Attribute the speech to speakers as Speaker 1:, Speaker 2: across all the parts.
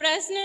Speaker 1: प्रश्न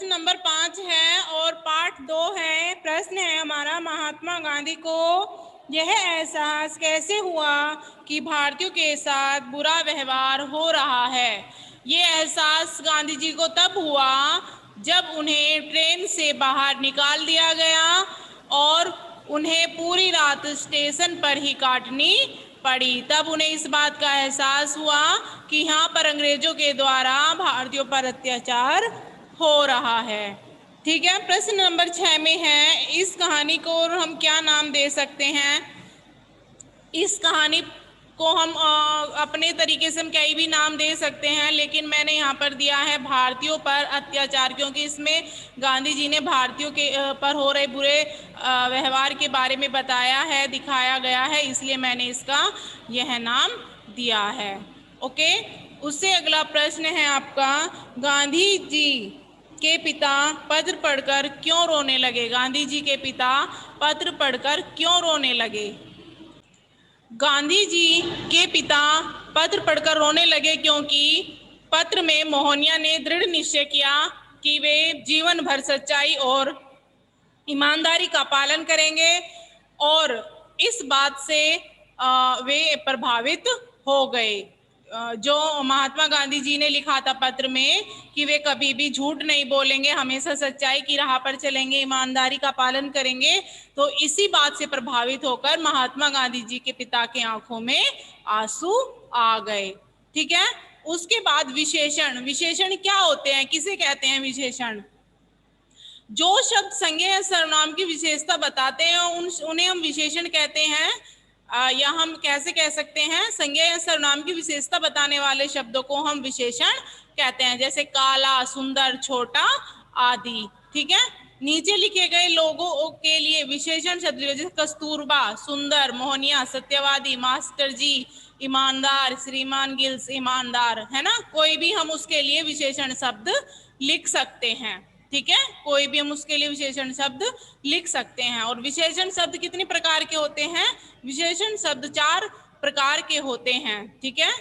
Speaker 1: नंबर 5 है और पार्ट 2 है। प्रश्न है हमारा, महात्मा गांधी को यह एहसास कैसे हुआ कि भारतीयों के साथ बुरा व्यवहार हो रहा है। ये एहसास गांधी जी को तब हुआ जब उन्हें ट्रेन से बाहर निकाल दिया गया और उन्हें पूरी रात स्टेशन पर ही काटनी पड़ी। तब उन्हें इस बात का एहसास हुआ कि यहाँ पर अंग्रेजों के द्वारा भारतीयों पर अत्याचार हो रहा है। ठीक है। प्रश्न नंबर 6 में है, इस कहानी को हम क्या नाम दे सकते हैं। इस कहानी को हम अपने तरीके से हम कई भी नाम दे सकते हैं, लेकिन मैंने यहाँ पर दिया है भारतीयों पर अत्याचार, क्योंकि इसमें गांधी जी ने भारतीयों के पर हो रहे बुरे व्यवहार के बारे में बताया है, दिखाया गया है, इसलिए मैंने इसका यह नाम दिया है। ओके। उससे अगला प्रश्न है आपका, गांधी जी के पिता पत्र पढ़कर क्यों रोने लगे। गांधी जी के पिता पत्र पढ़कर क्यों रोने लगे। गांधी जी के पिता पत्र पढ़कर रोने लगे क्योंकि पत्र में मोहनिया ने दृढ़ निश्चय किया कि वे जीवन भर सच्चाई और ईमानदारी का पालन करेंगे और इस बात से वे प्रभावित हो गए। जो महात्मा गांधी जी ने लिखा था पत्र में कि वे कभी भी झूठ नहीं बोलेंगे, हमेशा सच्चाई की राह पर चलेंगे, ईमानदारी का पालन करेंगे, तो इसी बात से प्रभावित होकर महात्मा गांधी जी के पिता के आंखों में आंसू आ गए। ठीक है। उसके बाद विशेषण। विशेषण क्या होते हैं, किसे कहते हैं विशेषण। जो शब्द संज्ञा या सर्वनाम की विशेषता बताते हैं उन्हें हम विशेषण कहते हैं। या हम कैसे कह सकते हैं, संज्ञा या सर्वनाम की विशेषता बताने वाले शब्दों को हम विशेषण कहते हैं, जैसे काला, सुंदर, छोटा आदि। ठीक है। नीचे लिखे गए लोगों के लिए विशेषण शब्द जैसे कस्तूरबा, सुंदर, मोहनिया, सत्यवादी, मास्टर जी, ईमानदार, श्रीमान गिल्स, ईमानदार, है ना। कोई भी हम उसके लिए विशेषण शब्द लिख सकते हैं। ठीक है। कोई भी हम उसके लिए विशेषण शब्द लिख सकते हैं। और विशेषण शब्द कितने प्रकार के होते हैं। विशेषण शब्द 4 प्रकार के होते हैं। ठीक है।